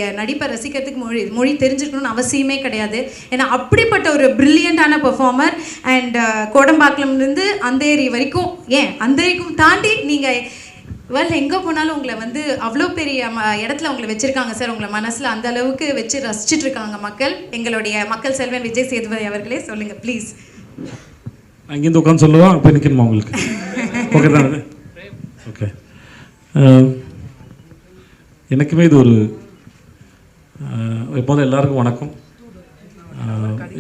நடிப்பை ரசிக்கிறதுக்கு மொழி தெரிஞ்சிருக்கணும்னு அவசியமே கிடையாது. ஏன்னா அப்படிப்பட்ட ஒரு பிரில்லியண்டான பெர்ஃபார்மர். அண்ட் கோடம்பாக்கம்லேருந்து அந்தேரி வரைக்கும், ஏன் அந்தேரிக்கும் தாண்டி நீங்கள் வேர்ல்டு எங்கே போனாலும் உங்களை வந்து அவ்வளோ பெரிய இடத்துல உங்களை வச்சுருக்காங்க சார். உங்களை மனசில் அந்த அளவுக்கு வச்சு ரசிச்சுட்ருக்காங்க மக்கள். எங்களுடைய மக்கள் செல்வன் விஜய் சேதுபதி அவர்களே சொல்லுங்கள் ப்ளீஸ். அங்கேருந்து உட்காந்து சொல்லுவோம், அப்போ நிற்கணுமா உங்களுக்கு? ஓகே தானே? ஓகே. எனக்குமே இது ஒரு எப்போதும் எல்லாருக்கும் வணக்கம்.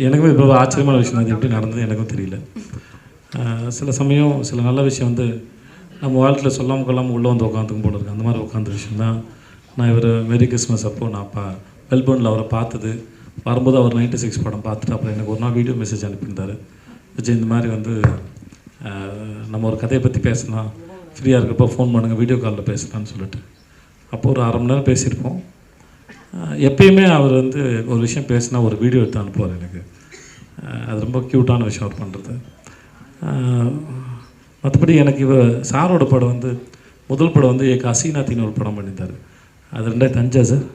எனக்குமே இப்போ ஆச்சரியமான விஷயம் அது எப்படி நடந்தது எனக்கும் தெரியல. சில சமயம் சில நல்ல விஷயம் வந்து நம்ம வாழ்க்கையில் சொல்லாமல் கொள்ளாமல் உள்ளே வந்து உட்காந்துக்கும் போல இருக்குது. அந்த மாதிரி உட்காந்த விஷயம் தான். நான் இவர் மேரி கிறிஸ்மஸ் அப்போது நான் மெல்போர்னில் அவரை பார்த்தது. வரும்போது அவர் 96 படம் பார்த்துட்டு அப்புறம் எனக்கு ஒரு நாள் வீடியோ மெசேஜ் அனுப்பியிருந்தார். விஜய் இந்த மாதிரி வந்து நம்ம ஒரு கதையை பற்றி பேசலாம், ஃப்ரீயாக இருக்கிறப்போ ஃபோன் பண்ணுங்கள், வீடியோ காலில் பேசலான்னு சொல்லிட்டு. அப்போது ஒரு 1/2 மணி நேரம் பேசியிருப்போம். எப்பயுமே அவர் வந்து ஒரு விஷயம் பேசினா ஒரு வீடியோ எடுத்து அனுப்புவார் எனக்கு. அது ரொம்ப க்யூட்டான விஷயம் அவர் பண்ணுறது. மற்றபடி எனக்கு சாரோட படம் வந்து முதல் படம் வந்து ஹசீனாத்தின்னு ஒரு படம் பண்ணியிருந்தார். அது 2005 சார்,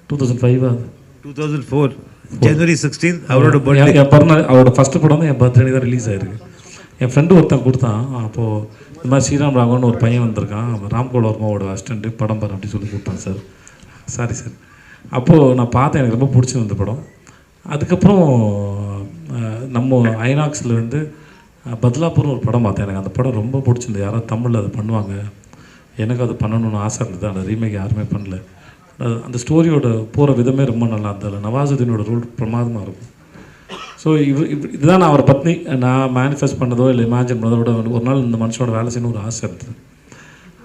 2005 அது 2004 January 16 அவரோட என் பிறந்த அவரோட ஃபஸ்ட்டு படம் வந்து என் பர்த்டே தான் ரிலீஸ் ஆகிருக்கு. என் ஃப்ரெண்டு ஒருத்தன் கொடுத்தான். அப்போது இந்த மாதிரி ஸ்ரீராம் ராகவன் ஒரு பையன் வந்திருக்கான், ராம்கோல் வர்மாவோட அசிஸ்டண்ட்டு, படம் பாரு அப்படி சொல்லி கொடுத்தான் சார். Sorry sir. அப்போது நான் பார்த்தேன், எனக்கு ரொம்ப பிடிச்சிருந்த படம். அதுக்கப்புறம் நம்ம ஐநாக்ஸில் வந்து பத்லாப்பூர்னு ஒரு படம் பார்த்தேன். எனக்கு அந்த படம் ரொம்ப பிடிச்சிருந்தது. யாராவது தமிழில் அதை பண்ணுவாங்க, எனக்கு அது பண்ணணும்னு ஆசை இருந்தது. அந்த ரீமேக் யாருமே பண்ணல. அந்த ஸ்டோரியோட போகிற விதமே ரொம்ப நல்லா இருந்தது. நவாசுதீனோட ரோல் பிரமாதமாக இருக்கும். ஸோ இதுதான் நான் அவரை பற்றி நான் மேனிஃபெஸ்ட் பண்ணதோ இல்லை இமேஜின் பண்ணதோ விட ஒரு நாள் இந்த மனுஷனோட வேலை செய்யணும் ஒரு ஆசை இருந்தது.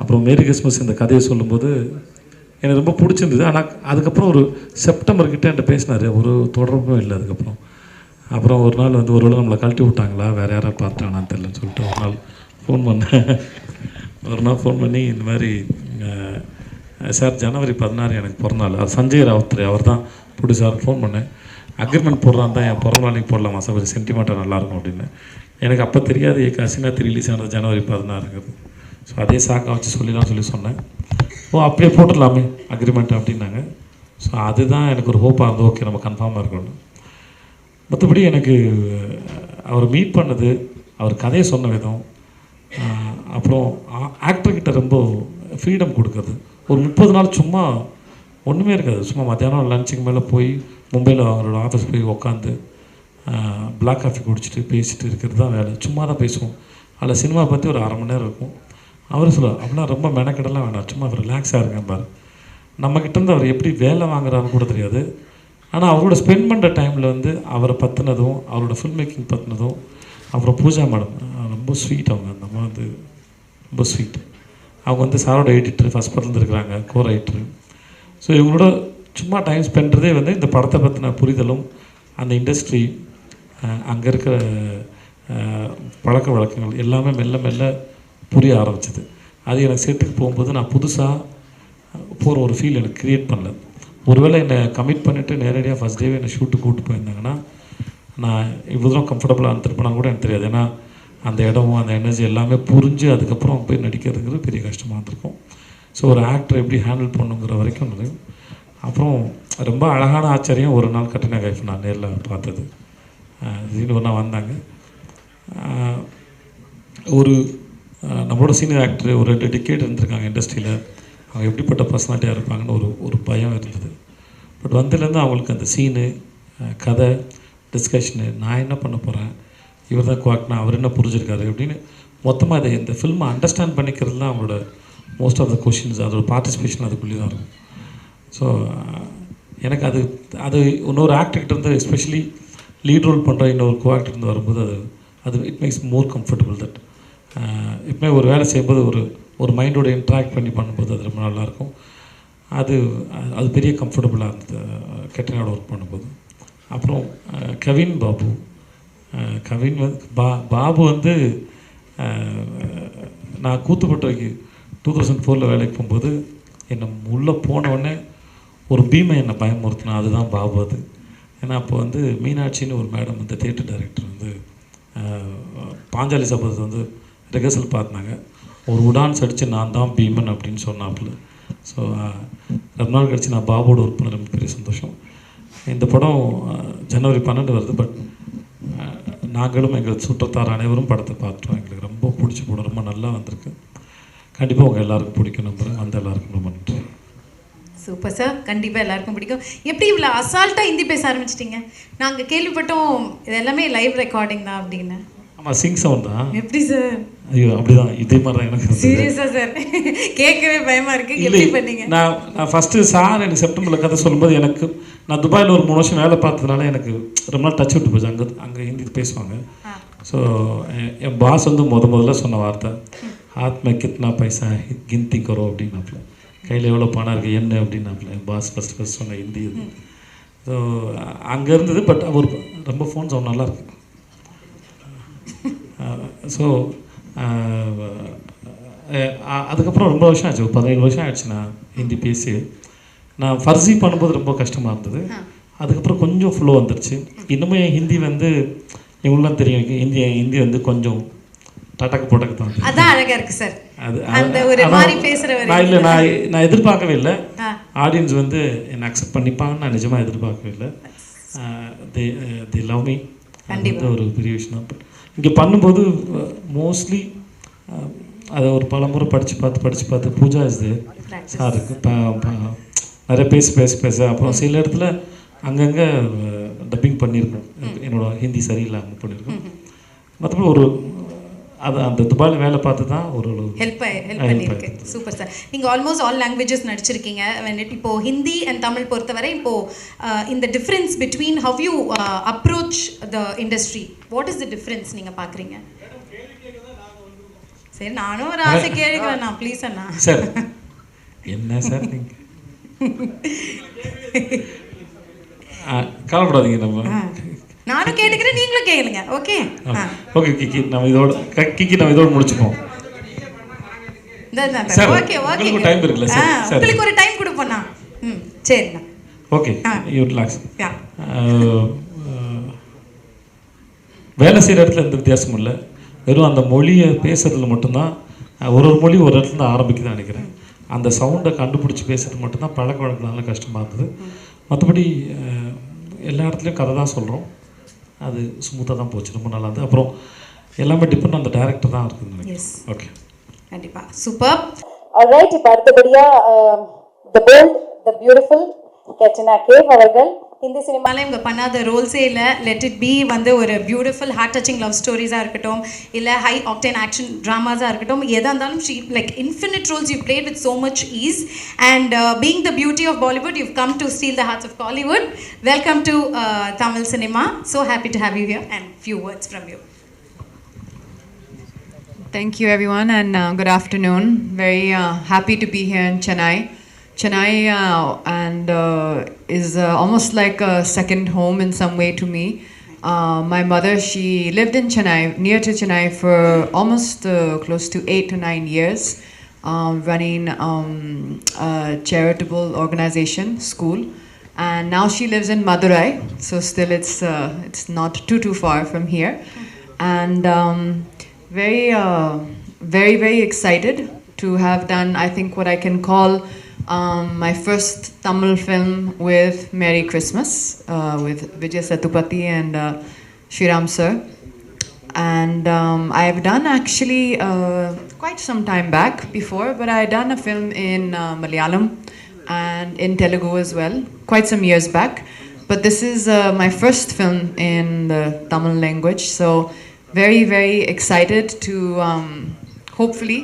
அப்புறம் மேரி கிறிஸ்மஸ் இந்த கதையை சொல்லும்போது எனக்கு ரொம்ப பிடிச்சிருந்தது. ஆனால் அதுக்கப்புறம் ஒரு செப்டம்பர் கிட்டே என்கிட்ட பேசினார், ஒரு தொடர்பும் இல்லை அதுக்கப்புறம். அப்புறம் ஒரு நாள் வந்து ஒரு வேளை நம்மளை கழட்டி விட்டாங்களா, வேறு யாராவது பார்த்துட்டாங்களான்னு தெரியலன்னு சொல்லிட்டு ஒரு நாள் ஃபோன் பண்ணி இந்த மாதிரி சார் ஜனவரி 16 எனக்கு பிறந்தநாள், அது சஞ்சய் ராவுத்ரே அவர் தான் ப்ரொடியூசர். ஃபோன் பண்ணேன், அக்ரிமெண்ட் போடுறான் தான், என் பிறந்த நாளைக்கு போடலாமா சார், ஒரு சென்டிமெண்ட்டாக நல்லாயிருக்கும் அப்படின்னு. எனக்கு அப்போ தெரியாது ஹசீனாத்தி ரிலீஸ் ஆனது ஜனவரி 16ங்கிறது. ஸோ அதே சாக்கை வச்சு சொல்லி சொன்னேன். ஓ அப்படியே போட்டுடலாமே அக்ரிமெண்ட் அப்படின்னாங்க. ஸோ அதுதான் எனக்கு ஒரு ஹோப்பாக இருந்தது. ஓகே நம்ம கன்ஃபார்மாக இருக்கணும். மற்றபடி எனக்கு அவர் மீட் பண்ணது, அவர் கதையை சொன்ன விதம், அப்புறம் ஆக்டர்கிட்ட ரொம்ப ஃப்ரீடம் கொடுக்குறது. ஒரு 30 நாள் சும்மா ஒன்றுமே இருக்காது. சும்மா மத்தியானம் லஞ்சுக்கு மேலே போய் மும்பையில் அவரோட ஆஃபீஸ் போய் உட்காந்து பிளாக் காஃபி குடிச்சிட்டு பேசிட்டு இருக்கிறது தான் வேலை. சும்மா தான் பேசுவோம். அதில் சினிமா பற்றி ஒரு 1/2 மணி நேரம் இருக்கும். அவர் சொல்லுவார், அப்படிலாம் ரொம்ப மெனக்கெடலாம் வேண்டாம், சும்மா ரிலாக்ஸாக இருக்கேன் பாரு. நம்மக்கிட்டேருந்து அவர் எப்படி வேலை வாங்குறாருன்னு கூட தெரியாது. ஆனால் அவரோட ஸ்பெண்ட் பண்ணுற டைமில் வந்து அவரை பற்றினதும் அவரோட ஃபில்ம் மேக்கிங் பற்றினதும், அப்புறம் பூஜா மேடம் ரொம்ப ஸ்வீட். அவங்க அந்த அம்மா வந்து ரொம்ப ஸ்வீட். அவங்க வந்து சாரோட எடிட்டர், ஃபஸ்ட் படத்துலேருந்து இருக்கிறாங்க, கோ ரைட்டரு. ஸோ இவங்களோட சும்மா டைம் ஸ்பெண்ட்றதே வந்து இந்த படத்தை பற்றின புரிதலும், அந்த இண்டஸ்ட்ரி, அங்கே இருக்கிற பழக்க வழக்கங்கள் எல்லாமே மெல்ல மெல்ல புரிய ஆரம்பிச்சிது. அது எனக்கு செட்டுக்கு போகும்போது நான் புதுசாக போகிற ஒரு ஃபீல் எனக்கு க்ரியேட் பண்ணல. ஒருவேளை என்னை கமிட் பண்ணிவிட்டு நேரடியாக ஃபஸ்ட் டேவே என்னை ஷூட்டு கூப்பிட்டு போயிருந்தாங்கன்னா நான் இவ்வளோ தூரம் கம்ஃபர்டபுளாக இருந்திருப்பேனான்னு கூட எனக்கு தெரியாது. ஏன்னா அந்த இடமும் அந்த எனர்ஜி எல்லாமே புரிஞ்சு அதுக்கப்புறம் போய் நடிக்கிறதுங்கிறது பெரிய கஷ்டமாக இருந்திருக்கும். ஸோ ஒரு ஆக்டர் எப்படி ஹேண்டில் பண்ணுங்கிற வரைக்கும் நிறைய. அப்புறம் ரொம்ப அழகான ஆச்சரியம், ஒரு நாள் கட்டின கைஃப் நான் நேரில் பார்த்தது. திடீர்னு ஒரு நாள் வந்தாங்க. ஒரு நம்மளோட சீனியர் ஆக்டர் ஒரு 2 டிக்கெட் இருந்திருக்காங்க இண்டஸ்ட்ரியில். அவங்க எப்படிப்பட்ட பர்சனாலிட்டியாக இருப்பாங்கன்னு ஒரு பயம் இருந்தது. பட் வந்ததுலேருந்து அவங்களுக்கு அந்த சீனு, கதை, டிஸ்கஷனு, நான் என்ன பண்ண போகிறேன், இவர் தான் குவாக்னா, அவர் என்ன புரிஞ்சிருக்காரு அப்படின்னு மொத்தமாக அதை இந்த ஃபில்மை அண்டர்ஸ்டாண்ட் பண்ணிக்கிறது தான் அவங்களோட மோஸ்ட் ஆஃப் த கொஷின்ஸ், அதோட பார்ட்டிசிபேஷன் அதுக்குள்ளே தான் இருக்கும். ஸோ எனக்கு அது இன்னொரு ஆக்டர்கிட்ட இருந்து, எஸ்பெஷலி லீட் ரோல் பண்ணுற இன்னொரு கோ ஆக்டர் இருந்து வரும்போது அது it makes more comfortable. That எப்பவுமே ஒரு வேலை செய்யும்போது ஒரு மைண்டோட இன்ட்ராக்ட் பண்ணி பண்ணும்போது அது ரொம்ப நல்லாயிருக்கும். அது பெரிய கம்ஃபர்டபுளாக இருந்தது கேட்டரினோட ஒர்க் பண்ணும்போது. அப்புறம் கவின் வந்து பாபு வந்து நான் கூத்துப்பட்டுக்கு 2004 வேலைக்கு போகும்போது என்னை உள்ளே போனவுடனே ஒரு பீமை என்னை பயமுறுத்தினா, அதுதான் பாபு. அது ஏன்னா அப்போ வந்து மீனாட்சின்னு ஒரு மேடம் வந்து தியேட்டர் டைரக்டர் வந்து பாஞ்சாலி சபதத்தை வந்து ரிஹர்சல் பார்த்தாங்க. ஒரு உடான்ஸ் அடித்து நான் தான் பீமன் அப்படின்னு சொன்னாப்புல. ஸோ ரொம்ப நாள் கழிச்சு நான் பாபோட ஒர்க் பண்ண ரொம்ப பெரிய சந்தோஷம். இந்த படம் ஜனவரி 12 வருது. பட் நாங்களும் எங்கள் சுற்றத்தார் அனைவரும் படத்தை பார்த்துட்டோம். எங்களுக்கு ரொம்ப பிடிச்ச படம், ரொம்ப நல்லா வந்திருக்கு. கண்டிப்பாக உங்கள் எல்லாருக்கும் பிடிக்கும் நம்புறேன். வந்த எல்லாருக்கும் ரொம்ப நன்றி. சூப்பர் சார், கண்டிப்பாக எல்லாருக்கும் பிடிக்கும். எப்படி இவ்வளோ அசால்ட்டாக ஹிந்தி பேச ஆரம்பிச்சிட்டிங்க? நாங்கள் கேள்விப்பட்டோம் இது எல்லாமே லைவ் ரெக்கார்டிங் தான் அப்படின்னு. ஆமாம், சிங் சவுண்ட் தான். எப்படி சார்? ஐயோ அப்படிதான், இதே மாதிரி தான் எனக்கு. சீரியஸாக சார்? கேட்கவே பயமாக இருக்குது. எப்படி பண்ணீங்க? நான் ஃபஸ்ட்டு சார் எனக்கு செப்டம்பரில் கதை சொல்லும்போது எனக்கு நான் துபாயில் ஒரு 3 வருஷம் வேலை பார்த்ததுனால எனக்கு ரொம்ப நாள் டச் விட்டு போச்சு. அங்கே ஹிந்தி பேசுவாங்க. ஸோ என் பாஸ் வந்து முதல்ல சொன்ன வார்த்தை ஹாத் மே கித்னா பைசா கிந்தி கரோ அப்படின்னாப்புல, கையில் எவ்வளோ பணம் இருக்குது என்ன அப்படின்னாப்புல. என் பாஸ் ஃபஸ்ட் சொன்ன ஹிந்தி இது. ஸோ அங்கே இருந்தது. பட் அவர் ரொம்ப ஃபோன் சவுண்ட் நல்லாயிருக்கு. ஸோ அதுக்கப்புறம் ரொம்ப வருஷம் ஆச்சு, 17 வருஷம் ஆயிடுச்சு நான் ஹிந்தி பேசி. நான் ஃபர்ஸி பண்ணும்போது ரொம்ப கஷ்டமாக இருந்தது. அதுக்கப்புறம் கொஞ்சம் ஃப்ளோ வந்துருச்சு. இன்னுமே என் ஹிந்தி வந்து இவங்களாம் தெரியும், ஹிந்தி வந்து கொஞ்சம் டட்டக்கு போட்டக்கு தான். அதான் அழகாக இருக்குது சார். அது அந்த ஒரு மாதிரி பேசுகிறவர் நான் இல்லை, நான் எதிர்பார்க்கவே இல்லை. ஆடியன்ஸ் வந்து என்னை அக்செப்ட் பண்ணிப்பாங்கன்னு நான் நிஜமாக எதிர்பார்க்கவே இல்லை. தி லவ் மீ. அது ஒரு பெரிய விஷயம் தான். இங்கே பண்ணும்போது மோஸ்ட்லி அதை ஒரு பல முறை படித்து பார்த்து பூஜா இஸ் சார் இருக்கு நிறைய பேச அப்புறம் சில இடத்துல அங்கங்கே டப்பிங் பண்ணியிருக்கோம். என்னோட ஹிந்தி சரியில்லாமல் பண்ணியிருக்கோம். மற்றபடி ஒரு அது அந்த துபாயில் வேலை பார்த்து தான் ஒரு ஹெல்ப் பண்ணியிருக்கு. Super sir. நீங்கள் ஆல்மோஸ்ட் ஆல் லாங்குவேஜஸ் நடிச்சிருக்கீங்க. இப்போது ஹிந்தி அண்ட் தமிழ் பொறுத்தவரை இப்போது இந்த difference between how you approach the industry, what is the difference நீங்கள் பார்க்குறீங்க? சரி, நானும் ஒரு ஆசை கேட்குறேன் நான், ப்ளீஸ் அண்ணா. சார் என்ன சார் நீங்கள் கவலைப்படாதீங்க, நம்ம நானும் கேட்டுக்கிறேன், நீங்களும் கேளுங்க. ஓகே ஓகே கிக்கி, நம்ம இதோட முடிச்சுப்போம். ஓகே ஓகே, டைம் இருக்குல்ல சார்? உங்களுக்கு ஒரு டைம் கொடுப்போண்ணா. சரிண்ணா. Okay, you relax. வேலை செய்கிற இடத்துல எந்த வித்தியாசமும் இல்லை. வெறும் அந்த மொழியை பேசுறதுல மட்டும்தான், ஒரு மொழி ஒரு இடத்துல ஆரம்பிக்குதுன்னு நினைக்கிறேன். அந்த சவுண்டை கண்டுபிடிச்சி பேசுறது மட்டும்தான் பழக்க வழக்கனால கஷ்டமாக இருந்தது. மற்றபடி எல்லா இடத்துலையும் கதை தான் சொல்கிறோம். அது ஸ்மூத்தாக தான் போச்சு, ரொம்ப நல்லா இருந்தது. அப்புறம் எல்லாமே டிபெண்ட் அந்த டைரக்டர் தான் இருக்குதுன்னு நினைக்கிறேன். ஓகே, கண்டிப்பாக சூப்பர். ஆல்ரைட், இப்போ அடுத்தபடியாக the bold the beautiful Katrina Kaif அவர்கள் ஹிந்தி சினிமாவில் இவங்க பண்ணாத ரோல்ஸே இல்லை. லெட் இட் பி வந்து ஒரு பியூட்டிஃபுல் ஹார்ட் டச்சிங் லவ் ஸ்டோரிஸாக இருக்கட்டும், இல்லை ஹை ஆக்டேன் ஆக்ஷன் ட்ராமாஸாக இருக்கட்டும், எதாக இருந்தாலும் she like infinite roles you played with so much ease. And being the beauty of Bollywood, you've come to steal the hearts of Kollywood. Welcome to Tamil cinema. So happy to have you here and few words from you. Thank you everyone, and good afternoon. Very happy to be here in Chennai. Chennai is almost like a second home in some way to me. My mother, she lived in Chennai, near to Chennai, for almost close to 8 to 9 years, running a charitable organization, school. And now she lives in Madurai, so still it's not too far from here. And very excited to have done, I think, what I can call my first Tamil film with Merry Christmas, with Vijay Sethupathi and Sriram sir. And I've done actually quite some time back before, but I done a film in Malayalam and in Telugu as well, quite some years back. But this is my first film in the Tamil language, so very excited to hopefully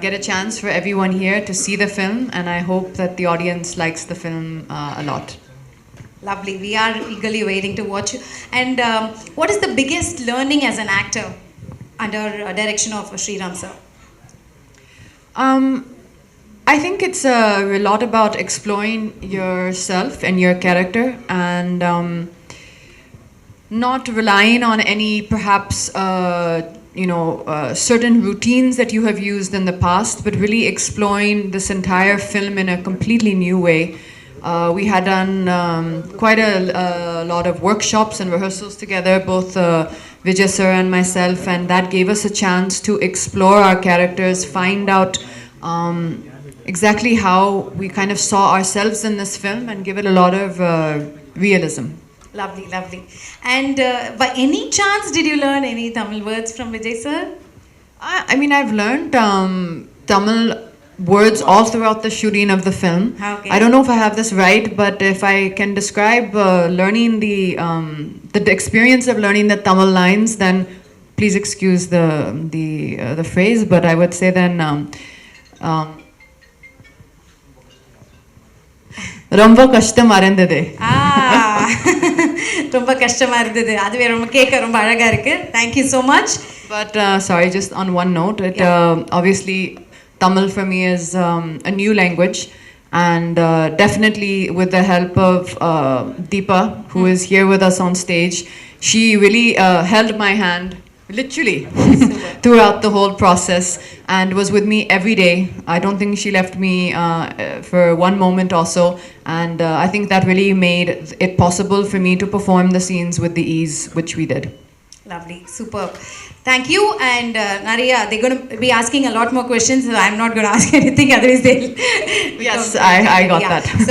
get a chance for everyone here to see the film, and I hope that the audience likes the film a lot. Lovely. We are eagerly waiting to watch you. And what is the biggest learning as an actor under direction of Sriram sir? I think it's a lot about exploring yourself and your character, and not relying on any perhaps certain routines that you have used in the past, but really exploring this entire film in a completely new way. We had done quite a lot of workshops and rehearsals together, both Vijay sir and myself, and that gave us a chance to explore our characters, find out exactly how we kind of saw ourselves in this film and give it a lot of realism. Lovely, lovely. And by any chance, did you learn any Tamil words from Vijay sir? I mean, I've learned Tamil words all throughout the shooting of the film. Okay. I don't know if I have this right, but if I can describe learning the experience of learning the Tamil lines, then please excuse the phrase, but I would say then ரொம்ப கஷ்டமா இருந்தது. ரொம்ப கஷ்டமா இருந்தது. அதுவே ரொம்ப கேட்க ரொம்ப அழகா இருக்கு. Thank you so much. But sorry, just on one note, obviously Tamil for me is a new language, and definitely with the help of Deepa, who is here with us on stage, she really held my hand literally throughout the whole process and was with me every day. I don't think she left me for one moment also, and I think that really made it possible for me to perform the scenes with the ease which we did. Lovely, superb. Thank you. And Nariya, they're going to be asking a lot more questions. So I'm not going to ask anything, otherwise they'll. Yes, I got that.